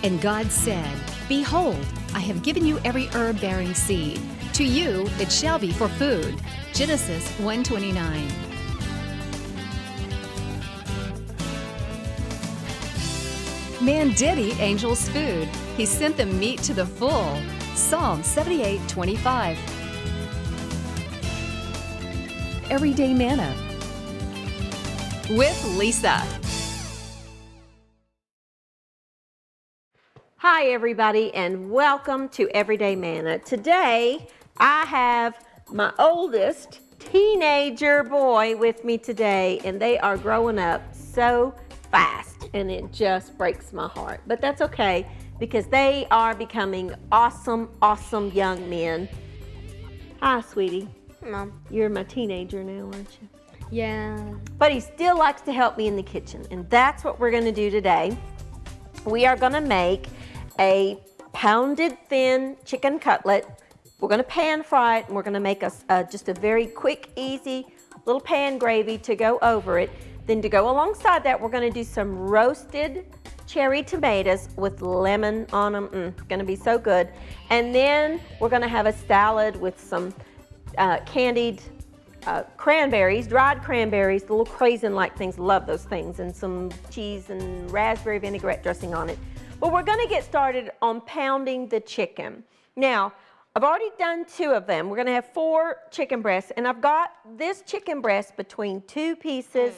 And God said, Behold, I have given you every herb-bearing seed. To you it shall be for food. Genesis 1:29. Man did eat angels' food. He sent them meat to the full. Psalm 78:25. Everyday Manna with Lisa. Hi everybody, and welcome to Everyday Manna. Today I have my oldest teenager boy with me today, and they are growing up so fast and it just breaks my heart. But that's okay because they are becoming awesome young men. Hi sweetie. Mom. You're my teenager now, aren't you? Yeah. But he still likes to help me in the kitchen, and that's what we're going to do today. We are going to make a pounded thin chicken cutlet. We're going to pan fry it, and we're going to make just a very quick, easy little pan gravy to go over it. Then to go alongside that, we're going to do some roasted cherry tomatoes with lemon on them. It's going to be so good. And then we're going to have a salad with some candied cranberries, dried cranberries, the little craisin-like things, love those things, and some cheese and raspberry vinaigrette dressing on it. But we're going to get started on pounding the chicken. Now, I've already done 2 of them. We're going to have 4 chicken breasts, and I've got this chicken breast between 2 pieces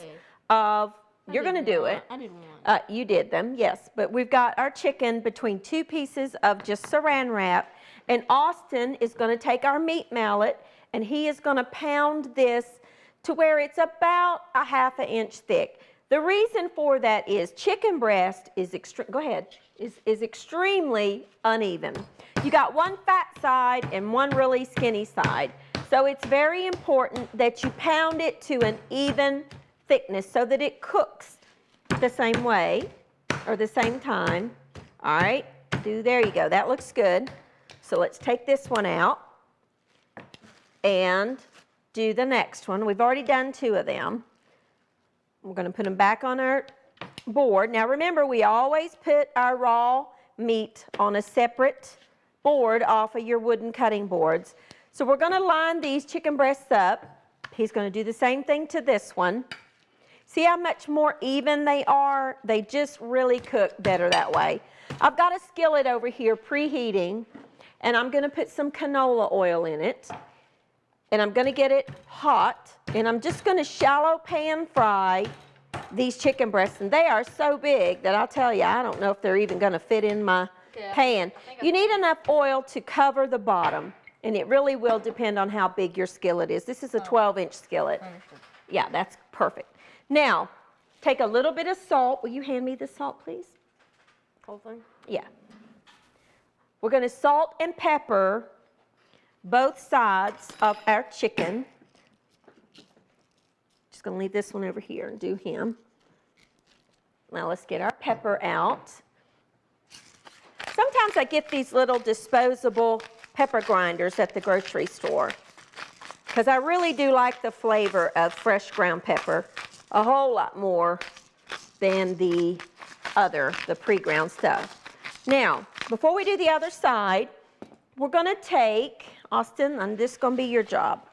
of, you're going to do it. I didn't want. You did them, yes, but we've got our chicken between 2 pieces of just saran wrap, and Austin is going to take our meat mallet, and he is going to pound this to where it's about a ½ inch thick. The reason for that is chicken breast is extremely uneven. You got one fat side and one really skinny side. So it's very important that you pound it to an even thickness so that it cooks the same way or the same time. All right, there you go. That looks good. So let's take this one out and do the next one. We've already done 2 of them. We're going to put them back on our board. Now remember, we always put our raw meat on a separate board off of your wooden cutting boards. So we're going to line these chicken breasts up. He's going to do the same thing to this one. See how much more even they are? They just really cook better that way. I've got a skillet over here preheating, and I'm going to put some canola oil in it. And I'm going to get it hot, and I'm just going to shallow pan fry these chicken breasts, and they are so big that I'll tell you, I don't know if they're even going to fit in my pan. You need enough oil to cover the bottom, and it really will depend on how big your skillet is. This is a 12-inch skillet. Yeah, that's perfect. Now, take a little bit of salt. Will you hand me the salt, please? Whole thing? Yeah. We're going to salt and pepper both sides of our chicken. Just going to leave this one over here and do him. Now let's get our pepper out. Sometimes I get these little disposable pepper grinders at the grocery store because I really do like the flavor of fresh ground pepper a whole lot more than the pre-ground stuff. Now, before we do the other side, we're going to take, Austin, and this is going to be your job.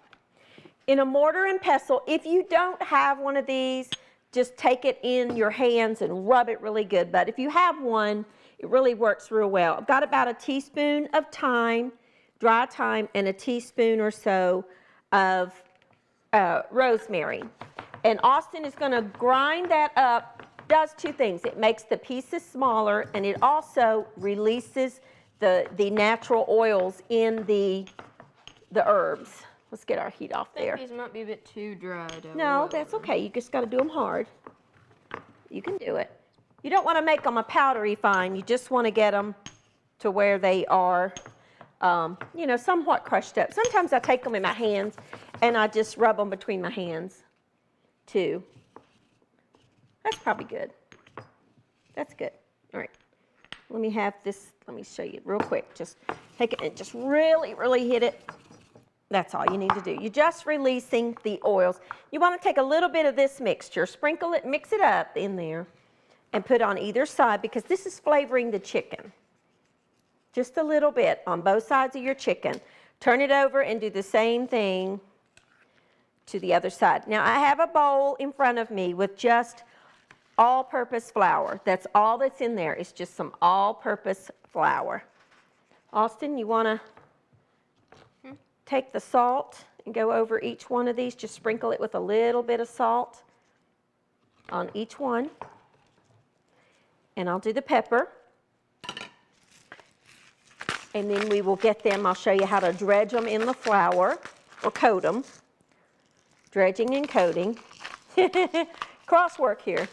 In a mortar and pestle, if you don't have one of these, just take it in your hands and rub it really good. But if you have one, it really works real well. I've got about a teaspoon of thyme, dry thyme, and a teaspoon or so of rosemary. And Austin is going to grind that up. Does 2 things. It makes the pieces smaller, and it also releases the natural oils in the herbs. Let's get our heat off there. I think these might be a bit too dry. No, that's okay. You just got to do them hard. You can do it. You don't want to make them a powdery fine. You just want to get them to where they are, somewhat crushed up. Sometimes I take them in my hands and I just rub them between my hands too. That's probably good. That's good. All right. Let me have this. Let me show you real quick. Just take it and just really, really hit it. That's all you need to do. You're just releasing the oils. You want to take a little bit of this mixture, sprinkle it, mix it up in there. and put on either side because this is flavoring the chicken. Just a little bit on both sides of your chicken. Turn it over and do the same thing to the other side. Now I have a bowl in front of me with just all-purpose flour. That's all that's in there. It's just some all-purpose flour. Austin, you want to take the salt and go over each one of these? Just sprinkle it with a little bit of salt on each one. And I'll do the pepper. And then we will get them, I'll show you how to dredge them in the flour, or coat them. Dredging and coating. Crosswork here.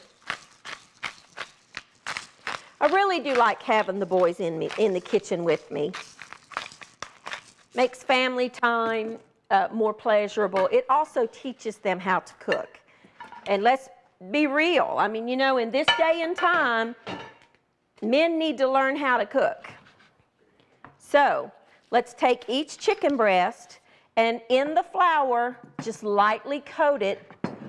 I really do like having the boys in the kitchen with me. Makes family time more pleasurable. It also teaches them how to cook. And let's be real. I mean, you know, in this day and time, men need to learn how to cook. So let's take each chicken breast and in the flour, just lightly coat it.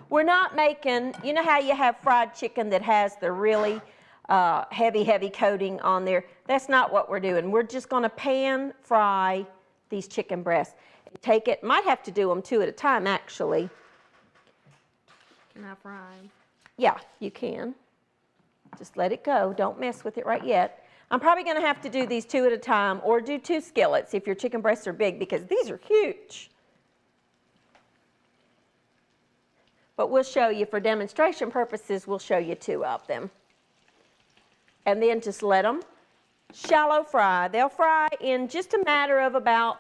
We're not making, you know how you have fried chicken that has the really heavy coating on there? That's not what we're doing. We're just going to pan fry these chicken breasts. Take it, might have to do them 2 at a time actually. Can I fry them? Yeah, you can. Just let it go. Don't mess with it right yet. I'm probably going to have to do these 2 at a time or do 2 skillets if your chicken breasts are big because these are huge. But we'll show you for demonstration purposes, we'll show you 2 of them. And then just let them shallow fry. They'll fry in just a matter of about,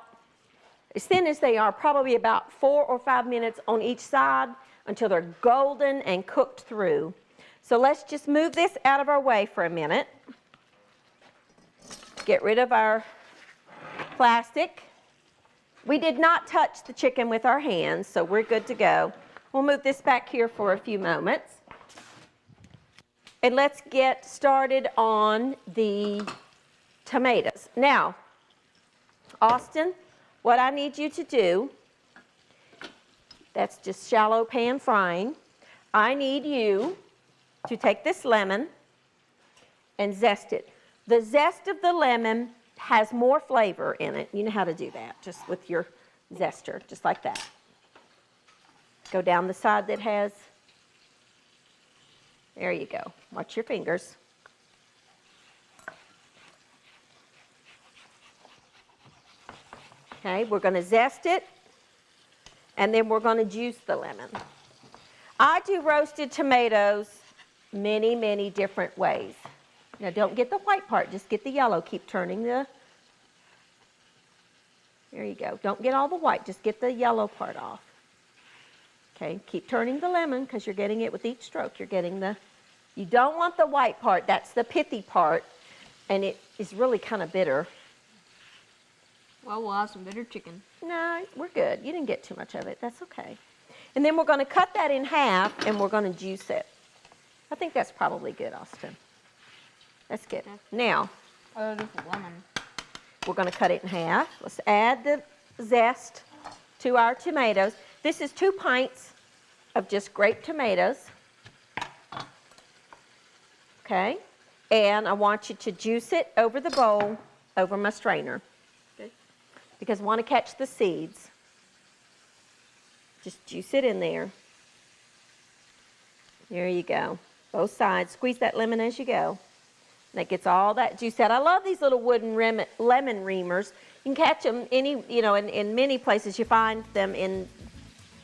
as thin as they are, probably about 4 or 5 minutes on each side until they're golden and cooked through. So let's just move this out of our way for a minute. Get rid of our plastic. We did not touch the chicken with our hands, so we're good to go. We'll move this back here for a few moments. And let's get started on the tomatoes. Now, Austin, what I need you to do, that's just shallow pan frying. I need you to take this lemon and zest it. The zest of the lemon has more flavor in it. You know how to do that, just with your zester, just like that. Go down the side that has, there you go. Watch your fingers. Okay, we're going to zest it, and then we're going to juice the lemon. I do roasted tomatoes many different ways. Now don't get the white part, just get the yellow. Keep turning the, there you go. Don't get all the white, just get the yellow part off. Okay, keep turning the lemon because you're getting it with each stroke. You're getting the, you don't want the white part, that's the pithy part, and it is really kind of bitter. Well, we'll have some bitter chicken. No, we're good. You didn't get too much of it, that's okay. And then we're going to cut that in half and we're going to juice it. I think that's probably good, Austin. That's good. Okay. Now, Oh, this is lemon. we're going to cut it in half. Let's add the zest to our tomatoes. This is 2 pints of just grape tomatoes. Okay? And I want you to juice it over the bowl, over my strainer. Okay. Because I want to catch the seeds. Just juice it in there. There you go. Both sides. Squeeze that lemon as you go. That gets all that juice out. I love these little wooden lemon reamers. You can catch them in many places. You find them in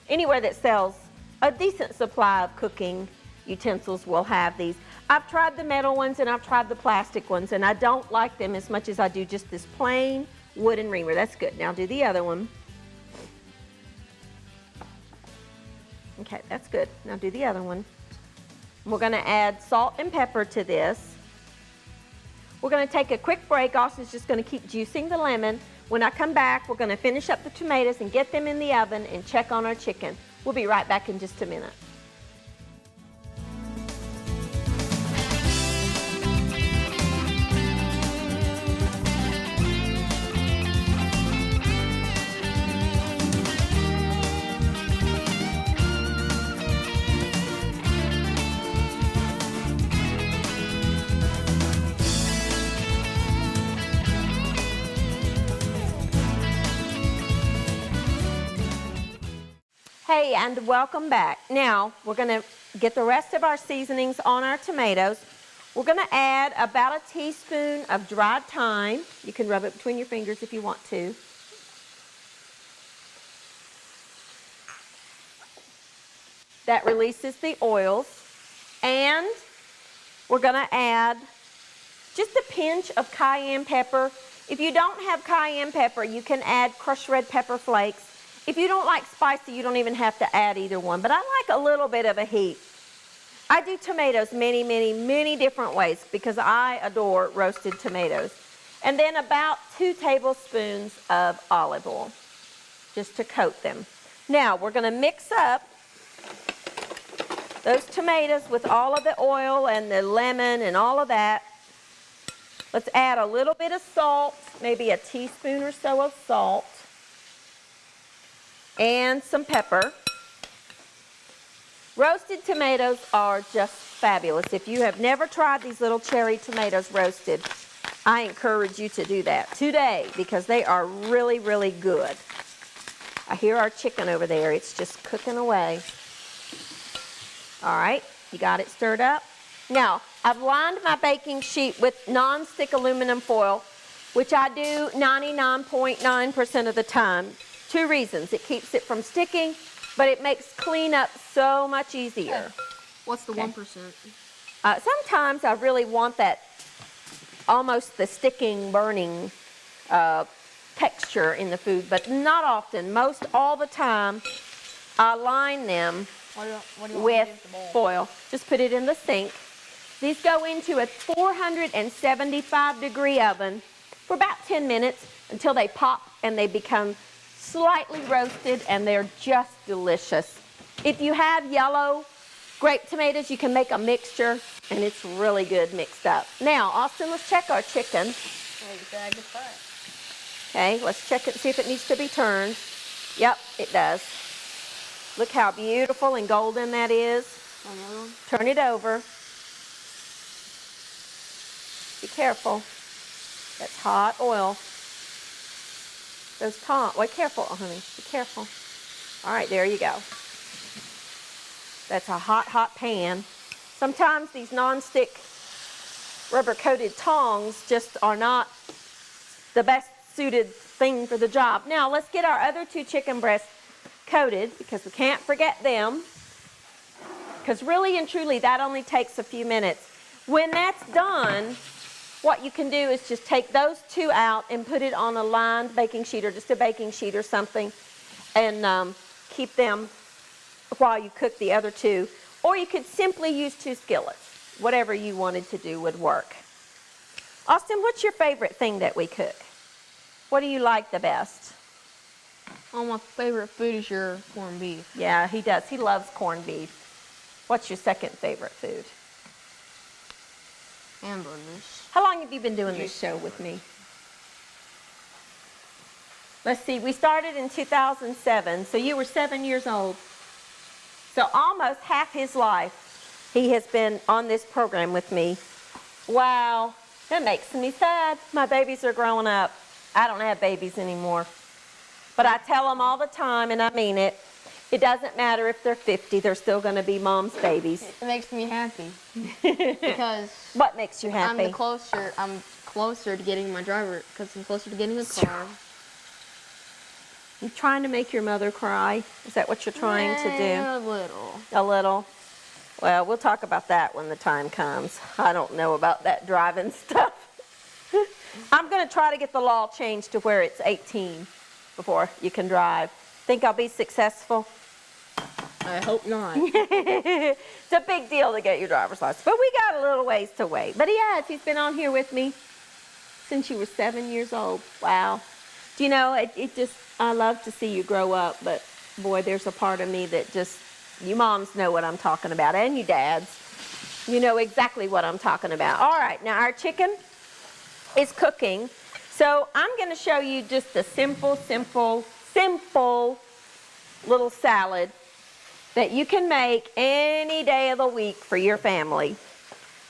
anywhere that sells a decent supply of cooking utensils will have these. I've tried the metal ones and I've tried the plastic ones, and I don't like them as much as I do just this plain wooden reamer. That's good. Now do the other one. Okay, that's good. Now do the other one. We're going to add salt and pepper to this. We're going to take a quick break. Austin's just going to keep juicing the lemon. When I come back, we're going to finish up the tomatoes and get them in the oven and check on our chicken. We'll be right back in just a minute. Hey, and welcome back. Now, we're going to get the rest of our seasonings on our tomatoes. We're going to add about a teaspoon of dried thyme. You can rub it between your fingers if you want to. That releases the oils. And we're going to add just a pinch of cayenne pepper. If you don't have cayenne pepper, you can add crushed red pepper flakes. If you don't like spicy, you don't even have to add either one, but I like a little bit of a heat. I do tomatoes many, many, many different ways because I adore roasted tomatoes. And then about 2 tablespoons of olive oil, just to coat them. Now, we're going to mix up those tomatoes with all of the oil and the lemon and all of that. Let's add a little bit of salt, maybe a teaspoon or so of salt. And some pepper. Roasted tomatoes are just fabulous. If you have never tried these little cherry tomatoes roasted, I encourage you to do that today because they are really, really good. I hear our chicken over there. It's just cooking away. All right, you got it stirred up? Now, I've lined my baking sheet with non-stick aluminum foil, which I do 99.9% of the time. 2 reasons. It keeps it from sticking, but it makes cleanup so much easier. What's the 1%? Sometimes I really want that, almost the sticking, burning texture in the food, but not often. Most all the time, I line them with foil. Just put it in the sink. These go into a 475-degree oven for about 10 minutes until they pop and they become slightly roasted, and they're just delicious. If you have yellow grape tomatoes, you can make a mixture, and it's really good mixed up. Now, Austin, let's check our chicken. Okay, let's check it, see if it needs to be turned. Yep, it does. Look how beautiful and golden that is. Turn it over. Be careful. That's hot oil. Those tongs, well, careful, honey, be careful. All right, there you go. That's a hot, hot pan. Sometimes these non-stick rubber-coated tongs just are not the best suited thing for the job. Now, let's get our other 2 chicken breasts coated because we can't forget them. Because really and truly, that only takes a few minutes. When that's done, what you can do is just take those 2 out and put it on a lined baking sheet or just a baking sheet or something and keep them while you cook the other 2. Or you could simply use 2 skillets. Whatever you wanted to do would work. Austin, what's your favorite thing that we cook? What do you like the best? Oh, my favorite food is your corned beef. Yeah, he does. He loves corned beef. What's your second favorite food? Hamburgers. How long have you been doing this show with me? Let's see, we started in 2007, so you were 7 years old. So almost half his life, he has been on this program with me. Wow, that makes me sad. My babies are growing up. I don't have babies anymore. But I tell them all the time, and I mean it, it doesn't matter if they're 50, they're still going to be mom's babies. It makes me happy because what makes you happy? I'm closer to getting my driver because I'm closer to getting a car. You trying to make your mother cry? Is that what you're trying to do? A little. A little? Well, we'll talk about that when the time comes. I don't know about that driving stuff. I'm going to try to get the law changed to where it's 18 before you can drive. Think I'll be successful? I hope not. It's a big deal to get your driver's license, but we got a little ways to wait. But he has. He's been on here with me since you were 7 years old. Wow. Do you know, I love to see you grow up, but boy, there's a part of me that just, you moms know what I'm talking about, and you dads. You know exactly what I'm talking about. All right, now our chicken is cooking. So I'm going to show you just a simple little salad that you can make any day of the week for your family.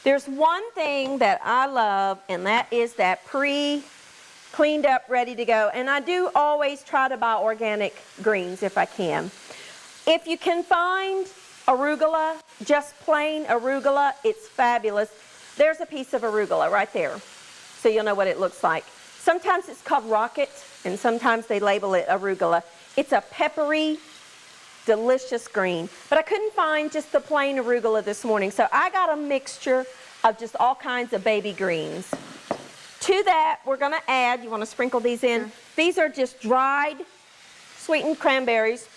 There's one thing that I love, and that is that pre-cleaned up, ready to go. And I do always try to buy organic greens if I can. If you can find arugula, just plain arugula, it's fabulous. There's a piece of arugula right there, so you'll know what it looks like. Sometimes it's called rocket, and sometimes they label it arugula. It's a peppery, delicious green, but I couldn't find just the plain arugula this morning, so I got a mixture of just all kinds of baby greens. To that, we're going to add, you want to sprinkle these in? Sure. These are just dried, sweetened cranberries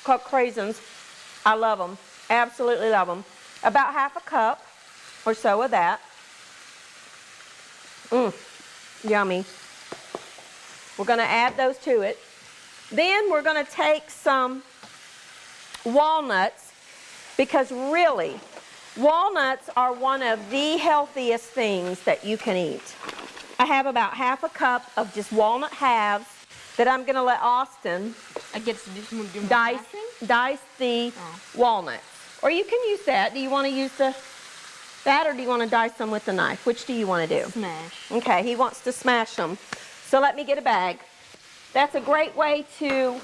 called craisins. I love them, absolutely love them. About half a cup or so of that. Yummy. We're going to add those to it. Then we're going to take some walnuts, because really, walnuts are one of the healthiest things that you can eat. I have about half a cup of just walnut halves that I'm going to let Austin I get to do some dice the walnuts. Or you can use that. Do you want to use that, or do you want to dice them with the knife? Which do you want to do? Smash. Okay, he wants to smash them. So let me get a bag. That's a great way to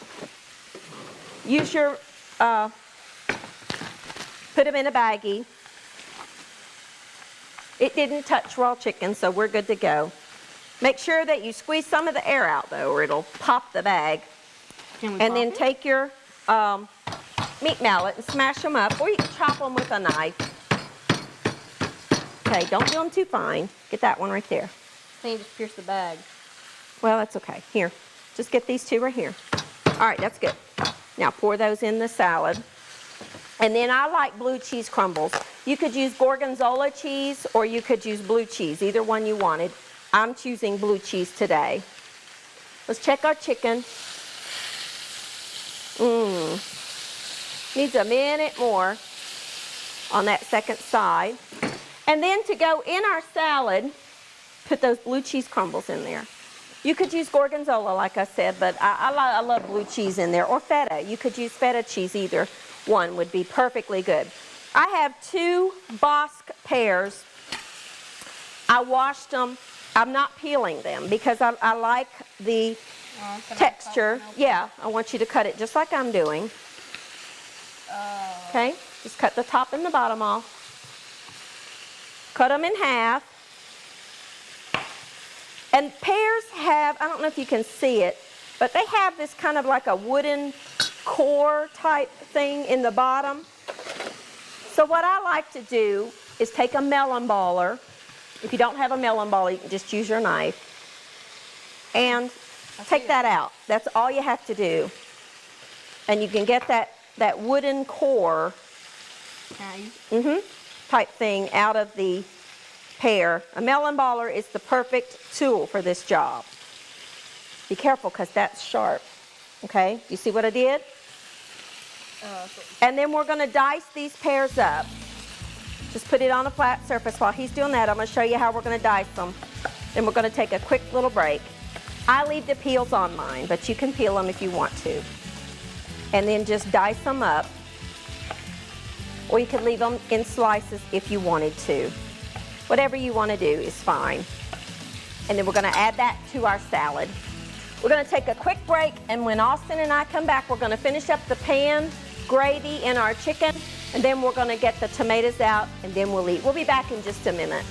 use your, put them in a baggie. It didn't touch raw chicken, so we're good to go. Make sure that you squeeze some of the air out, though, or it'll pop the bag. Can we And pop then it? take your meat mallet and smash them up, or you can chop them with a knife. Okay, don't do them too fine. Get that one right there. Then you just pierce the bag. Well, that's okay. Here, just get these two right here. All right, that's good. Now pour those in the salad. And then I like blue cheese crumbles. You could use gorgonzola cheese, or you could use blue cheese, either one you wanted. I'm choosing blue cheese today. Let's check our chicken. Needs a minute more on that second side. And then to go in our salad, put those blue cheese crumbles in there. You could use gorgonzola, like I said, but I love blue cheese in there, or feta. You could use feta cheese, either one would be perfectly good. I have 2 Bosc pears. I washed them. I'm not peeling them because I like the texture. Yeah, I want you to cut it just like I'm doing. Okay, just cut the top and the bottom off. Cut them in half. And pears have, I don't know if you can see it, but they have this kind of like a wooden core type thing in the bottom. So what I like to do is take a melon baller. If you don't have a melon baller, you can just use your knife. And take that out. That's all you have to do. And you can get that wooden core type thing out of the pear. A melon baller is the perfect tool for this job. Be careful, because that's sharp. Okay, you see what I did? And then we're going to dice these pears up. Just put it on a flat surface. While he's doing that, I'm going to show you how we're going to dice them. Then we're going to take a quick little break. I leave the peels on mine, but you can peel them if you want to. And then just dice them up. Or you can leave them in slices if you wanted to. Whatever you want to do is fine. And then we're going to add that to our salad. We're going to take a quick break, and when Austin and I come back, we're going to finish up the pan gravy in our chicken, and then we're going to get the tomatoes out, and then we'll eat. We'll be back in just a minute.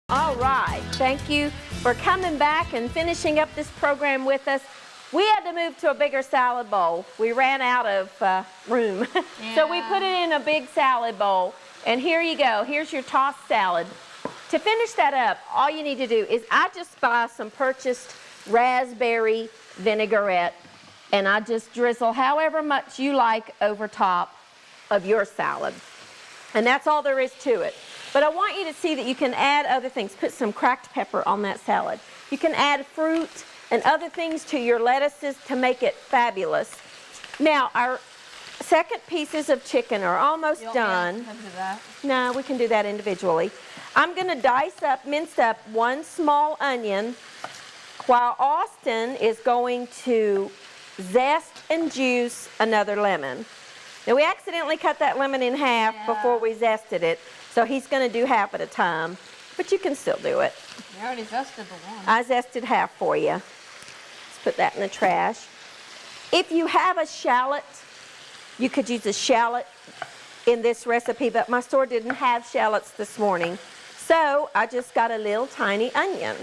All right, thank you for coming back and finishing up this program with us. We had to move to a bigger salad bowl. We ran out of room. So we put it in a big salad bowl. And here you go, here's your tossed salad. To finish that up, all you need to do is I just buy some purchased raspberry vinaigrette, and I just drizzle however much you like over top of your salad. And that's all there is to it. But I want you to see that you can add other things. Put some cracked pepper on that salad. You can add fruit and other things to your lettuces to make it fabulous. Now, our second pieces of chicken are almost You want me to done. have to do that? No, we can do that individually. I'm going to mince up one small onion while Austin is going to zest and juice another lemon. Now we accidentally cut that lemon in half before we zested it, so he's going to do half at a time, but you can still do it. You already zested the one. I zested half for you. Let's put that in the trash. If you have a shallot, you could use a shallot in this recipe, but my store didn't have shallots this morning, so I just got a little tiny onion.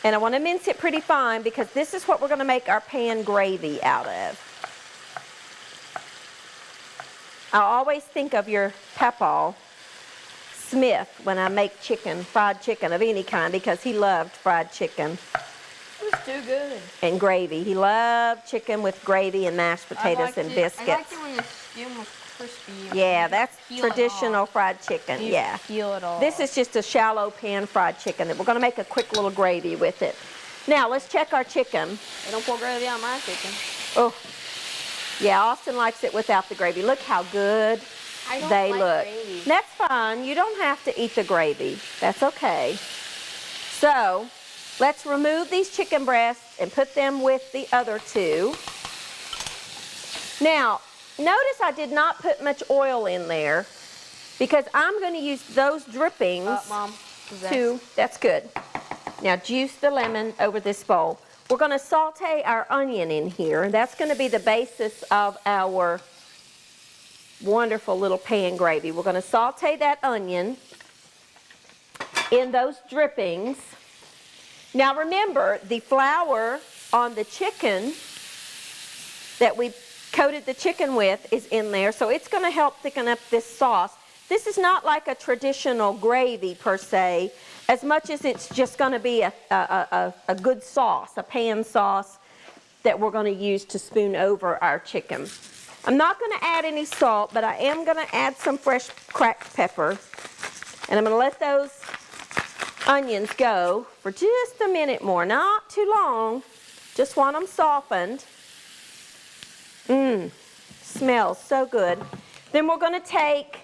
And I want to mince it pretty fine because this is what we're going to make our pan gravy out of. I always think of your Papa Smith when I make chicken, fried chicken of any kind, because he loved fried chicken It was too good. and gravy. He loved chicken with gravy and mashed potatoes and biscuits. I liked it when the skin was crispy. Yeah, that's Peel it traditional off. fried chicken, You yeah. Peel it all. This is just a shallow pan fried chicken that we're going to make a quick little gravy with it. Now, let's check our chicken. They don't pour gravy on my chicken. Oh, yeah, Austin likes it without the gravy. Look how good I don't they like look. gravy. That's fine. You don't have to eat the gravy. That's okay. So, let's remove these chicken breasts and put them with the other two. Now, notice I did not put much oil in there because I'm going to use those drippings Mom. that's good. Now juice the lemon over this bowl. We're going to saute our onion in here, and that's going to be the basis of our wonderful little pan gravy. We're going to saute that onion in those drippings. Now remember, the flour on the chicken that we coated the chicken with is in there, so it's going to help thicken up this sauce. This is not like a traditional gravy per se, as much as it's just going to be a good sauce, a pan sauce that we're going to use to spoon over our chicken. I'm not going to add any salt, but I am going to add some fresh cracked pepper, and I'm going to let those onions go for just a minute more, not too long, just want them softened. Smells so good. Then we're going to take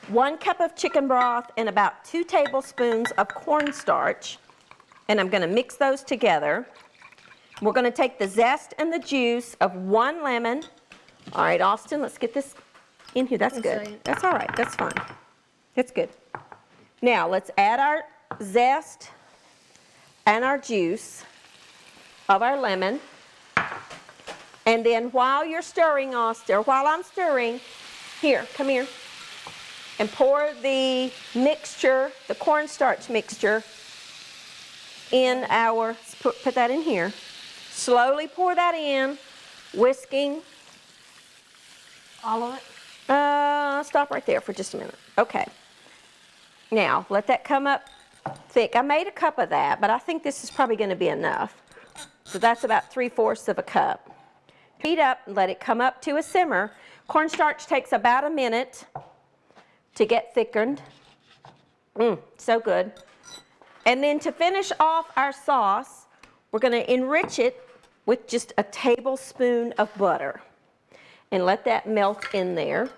1 cup of chicken broth and about 2 tablespoons of cornstarch, and I'm going to mix those together. We're going to take the zest and the juice of 1 lemon. All right, Austin, let's get this in here. That's good. That's all right. That's fine. That's good. Now, let's add our zest and our juice of our lemon. And then while you're stirring, Austin, or while I'm stirring, here, come here, and pour the mixture, the cornstarch mixture, in our, put that in here. Slowly pour that in, whisking. All of it? Stop right there for just a minute. Okay. Now, let that come up thick. I made a cup of that, but I think this is probably going to be enough. So that's about 3/4 of a cup. Heat up and let it come up to a simmer. Cornstarch takes about a minute to get thickened. So good. And then to finish off our sauce, we're going to enrich it with just a tablespoon of butter. And let that melt in there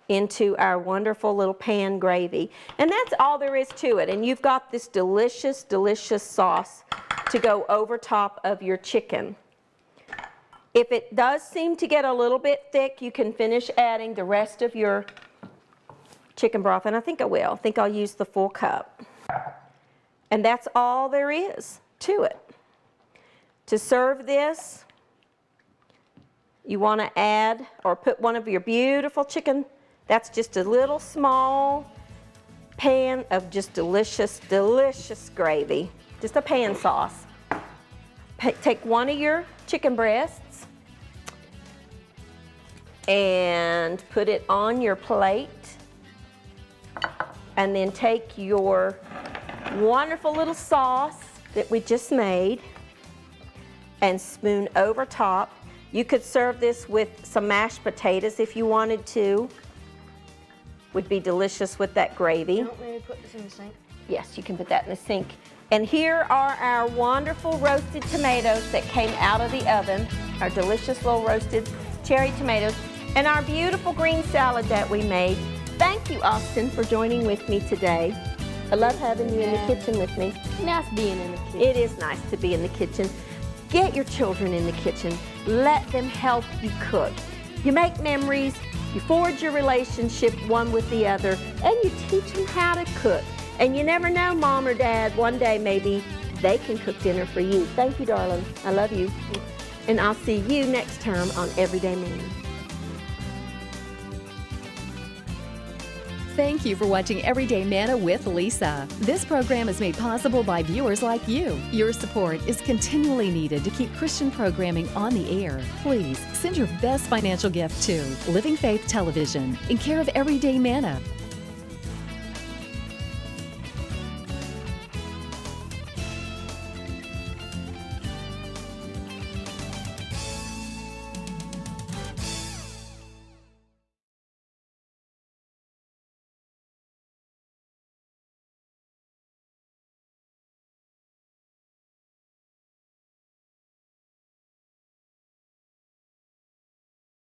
into our wonderful little pan gravy. And that's all there is to it. And you've got this delicious, delicious sauce to go over top of your chicken. If it does seem to get a little bit thick, you can finish adding the rest of your chicken broth, and I think I will. I think I'll use the full cup. And that's all there is to it. To serve this, you want to add or put one of your beautiful chicken, that's just a little small pan of just delicious, delicious gravy. Just a pan sauce. Take one of your chicken breasts and put it on your plate, and then take your wonderful little sauce that we just made and spoon over top. You could serve this with some mashed potatoes if you wanted to. Would be delicious with that gravy. You want me to put this in the sink? Yes, you can put that in the sink. And here are our wonderful roasted tomatoes that came out of the oven. our delicious little roasted cherry tomatoes, and our beautiful green salad that we made. Thank you, Austin, for joining with me today. I love having you in the kitchen with me. Nice being in the kitchen. It is nice to be in the kitchen. Get your children in the kitchen. Let them help you cook. You make memories, you forge your relationship one with the other, and you teach them how to cook. And you never know, Mom or Dad, one day maybe they can cook dinner for you. Thank you, darling. I love you. And I'll see you next time on Everyday Manna. Thank you for watching Everyday Manna with Lisa. This program is made possible by viewers like you. Your support is continually needed to keep Christian programming on the air. Please send your best financial gift to Living Faith Television in care of Everyday Manna,